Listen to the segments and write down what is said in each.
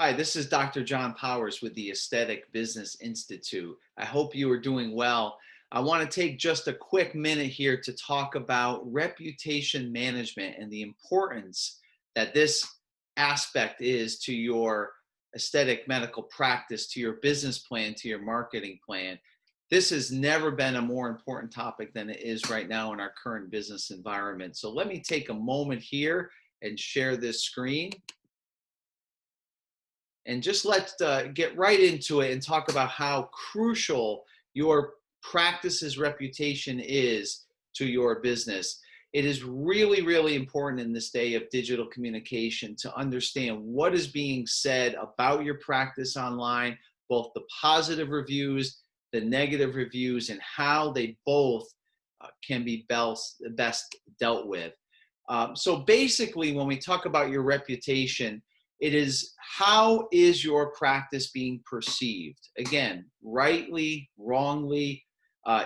Hi, this is Dr. John Powers with the Aesthetic Business Institute. I hope you are doing well. I want to take just a quick minute here to talk about reputation management and the importance that this aspect is to your aesthetic medical practice, to your business plan, to your marketing plan. This has never been a more important topic than it is right now in our current business environment. So let me take a moment here and share this screen. And just let's get right into it and talk about how crucial your practice's reputation is to your business. It is really, really important in this day of digital communication to understand what is being said about your practice online, both the positive reviews, the negative reviews, and how they both can be best dealt with. So basically, when we talk about your reputation, it is how is your practice being perceived? Again, rightly, wrongly,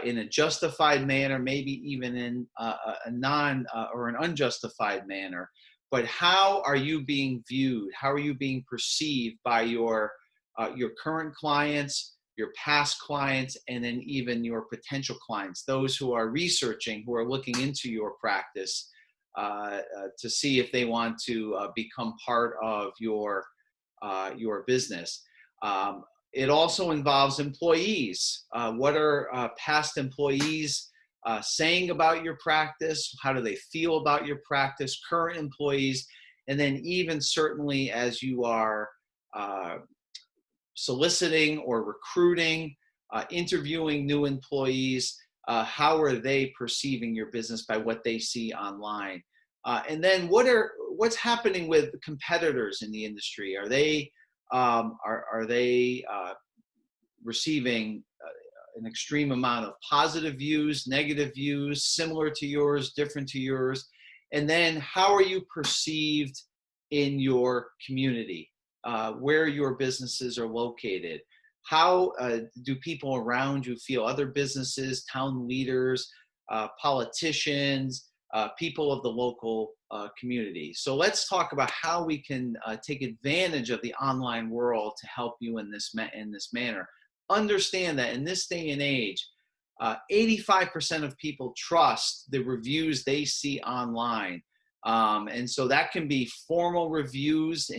in a justified manner, maybe even in a non or an unjustified manner. But how are you being viewed? How are you being perceived by your current clients, your past clients, and then even your potential clients, those who are researching, who are looking into your practice to see if they want to become part of your business. It also involves employees. What are past employees saying about your practice? How do they feel about your practice? Current employees, and then even certainly as you are soliciting or recruiting, interviewing new employees, how are they perceiving your business by what they see online? And then what's happening with competitors in the industry? Are they receiving an extreme amount of positive views, negative views, similar to yours, different to yours? And then how are you perceived in your community, where your businesses are located? How do people around you feel? Other businesses, town leaders, politicians, people of the local community. So let's talk about how we can take advantage of the online world to help you in this manner. Understand that in this day and age, 85% of people trust the reviews they see online. And so that can be formal reviews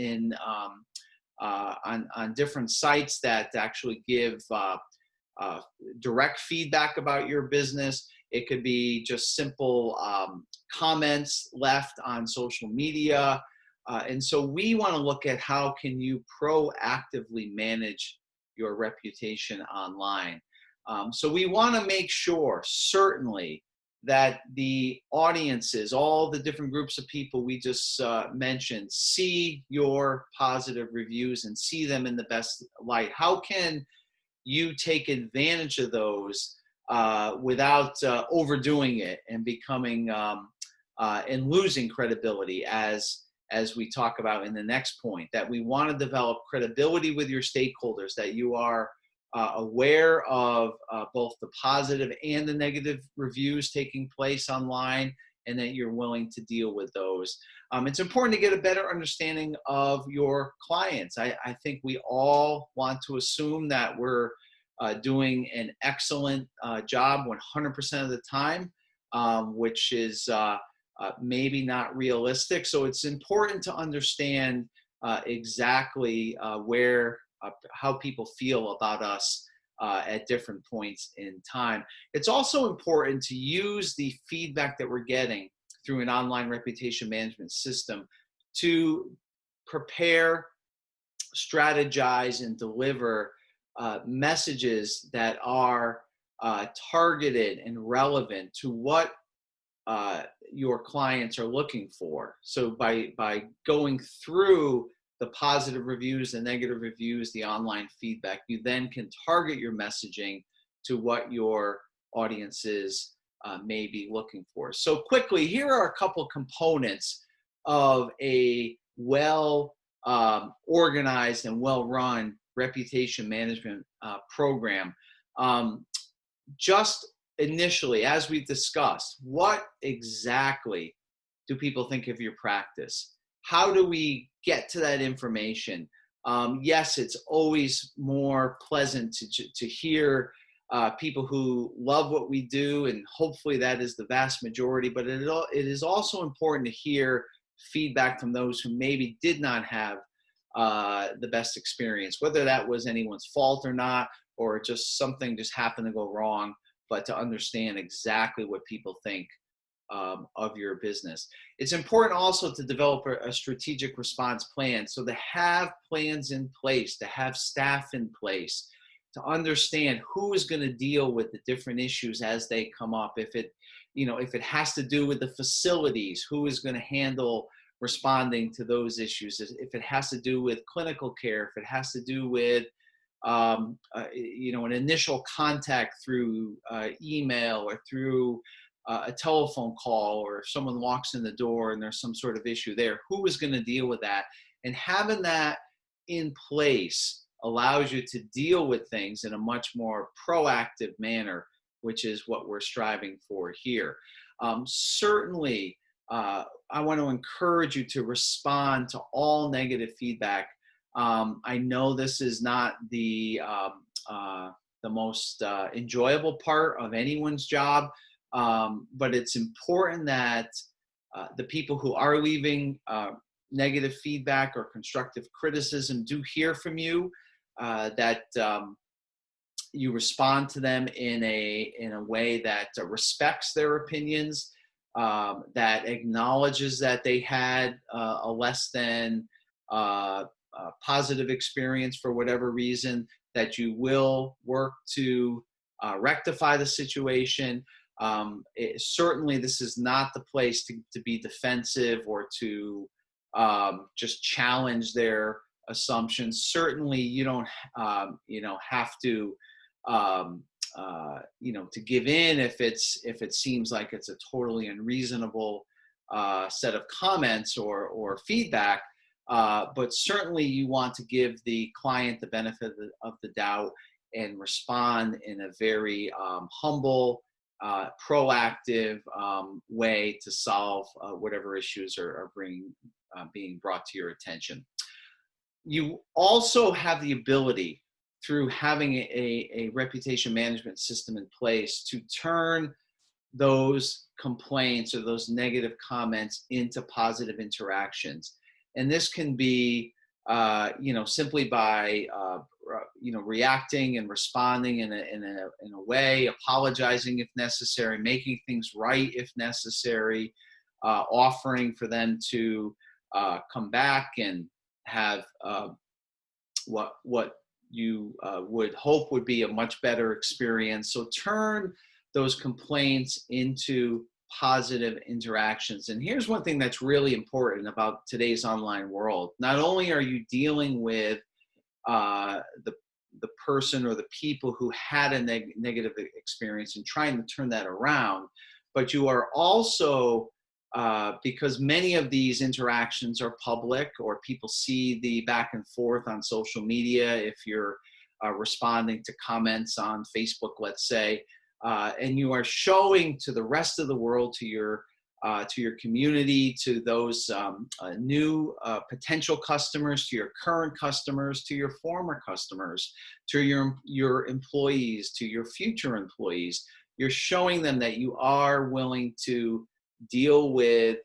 on different sites that actually give direct feedback about your business. It could be just simple comments left on social media. And so we want to look at how can you proactively manage your reputation online. So we want to make sure, certainly, that the audiences, all the different groups of people we just mentioned, see your positive reviews and see them in the best light. How can you take advantage of those without overdoing it and becoming and losing credibility, as we talk about in the next point, that we want to develop credibility with your stakeholders, that you are aware of both the positive and the negative reviews taking place online, and that you're willing to deal with those. It's important to get a better understanding of your clients. I think we all want to assume that we're doing an excellent job 100% of the time, which is maybe not realistic. So it's important to understand exactly how people feel about us at different points in time. It's also important to use the feedback that we're getting through an online reputation management system to prepare, strategize, and deliver messages that are targeted and relevant to what your clients are looking for. So by going through the positive reviews, the negative reviews, the online feedback, you then can target your messaging to what your audiences may be looking for. So quickly, here are a couple components of a well organized and well-run reputation management program. Just initially, as we've discussed, what exactly do people think of your practice? How do we get to that information? Yes, it's always more pleasant to hear people who love what we do, and hopefully that is the vast majority, but it is also important to hear feedback from those who maybe did not have the best experience, whether that was anyone's fault or not, or just something just happened to go wrong, but to understand exactly what people think of your business. It's important also to develop a strategic response plan. So to have plans in place, to have staff in place, to understand who is going to deal with the different issues as they come up. If it has to do with the facilities, who is going to handle responding to those issues? If it has to do with clinical care, if it has to do with an initial contact through email or through a telephone call, or if someone walks in the door and there's some sort of issue there, who is going to deal with that? And having that in place allows you to deal with things in a much more proactive manner, which is what we're striving for here. Certainly, I want to encourage you to respond to all negative feedback. I know this is not the most enjoyable part of anyone's job, but it's important that the people who are leaving negative feedback or constructive criticism do hear from you, that you respond to them in a way that respects their opinions, that acknowledges that they had a less than positive experience for whatever reason, that you will work to rectify the situation. Certainly, this is not the place to be defensive or to just challenge their assumptions. Certainly, you don't have to to give in if it seems like it's a totally unreasonable set of comments or feedback. But certainly, you want to give the client the benefit of the doubt and respond in a very humble, proactive way to solve whatever issues are being brought to your attention. You also have the ability, through having a reputation management system in place, to turn those complaints or those negative comments into positive interactions. And this can be, simply by, reacting and responding in a way, apologizing if necessary, making things right if necessary, offering for them to come back and have what you would hope would be a much better experience. So turn those complaints into positive interactions. And here's one thing that's really important about today's online world. Not only are you dealing with the person or the people who had a negative experience and trying to turn that around, but you are also, because many of these interactions are public, or people see the back and forth on social media, if you're responding to comments on Facebook, let's say, and you are showing to the rest of the world, to your community, to those new potential customers, to your current customers, to your former customers, to your employees, to your future employees. You're showing them that you are willing to deal with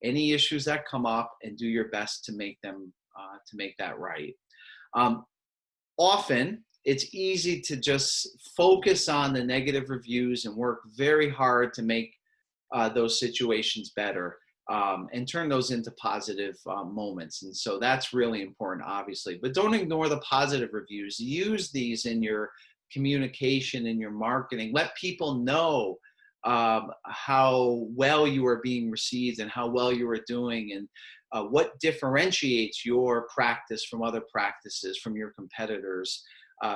any issues that come up and do your best to make that right. Often, it's easy to just focus on the negative reviews and work very hard to make those situations better, and turn those into positive moments. And so that's really important, obviously. But don't ignore the positive reviews. Use these in your communication, in your marketing. Let people know how well you are being received and how well you are doing, and what differentiates your practice from other practices, from your competitors.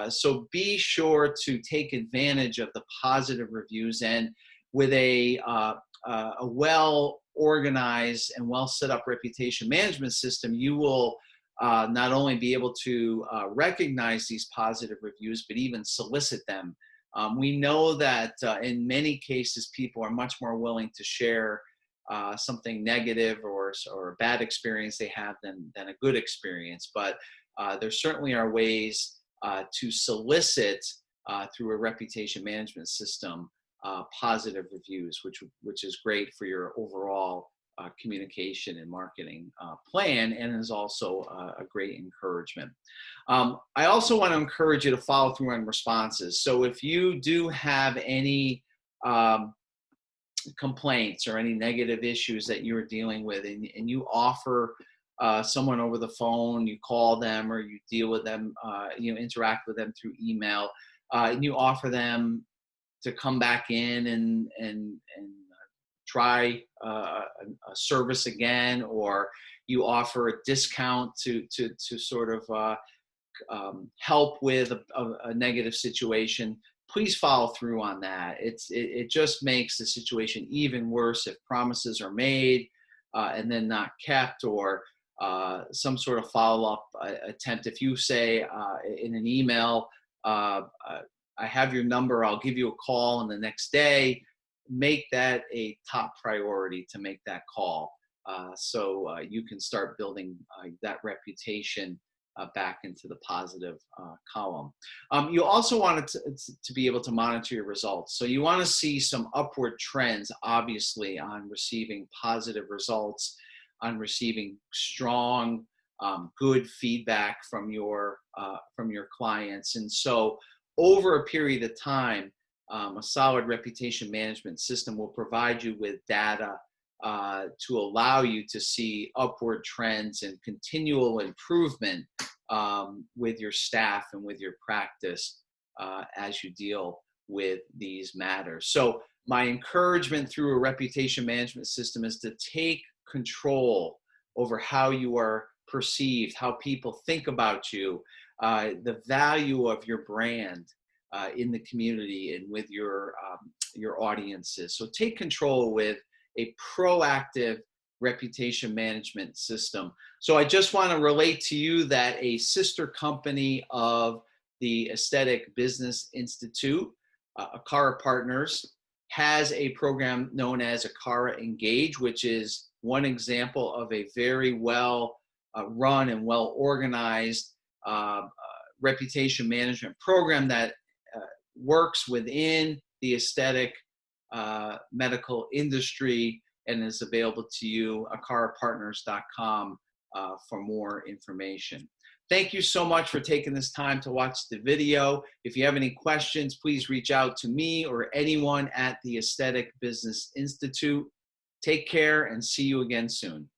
So be sure to take advantage of the positive reviews, and with a well-organized and well-set-up reputation management system, you will not only be able to recognize these positive reviews, but even solicit them. We know that in many cases, people are much more willing to share something negative or a bad experience they have than a good experience. But there certainly are ways to solicit through a reputation management system positive reviews, which is great for your overall communication and marketing plan, and is also a great encouragement. I also want to encourage you to follow through on responses. So if you do have any complaints or any negative issues that you're dealing with, and you offer someone over the phone, you call them or you deal with them, interact with them through email, and you offer them to come back in and try a service again, or you offer a discount to sort of help with a negative situation, please follow through on that. It just makes the situation even worse if promises are made and then not kept, or some sort of follow-up attempt. If you say in an email, I have your number, I'll give you a call, and the next day, make that a top priority to make that call, so you can start building that reputation back into the positive column. You also want to be able to monitor your results. So you want to see some upward trends, obviously, on receiving positive results, on receiving strong, good feedback from your clients. And so over a period of time, a solid reputation management system will provide you with data to allow you to see upward trends and continual improvement with your staff and with your practice as you deal with these matters. So my encouragement through a reputation management system is to take control over how you are perceived, how people think about you, the value of your brand in the community and with your audiences. So take control with a proactive reputation management system. So I just want to relate to you that a sister company of the Aesthetic Business Institute, Akara Partners, has a program known as Akara Engage, which is one example of a very well run and well organized reputation management program that works within the aesthetic medical industry and is available to you, akarapartners.com, for more information. Thank you so much for taking this time to watch the video. If you have any questions, please reach out to me or anyone at the Aesthetic Business Institute. Take care and see you again soon.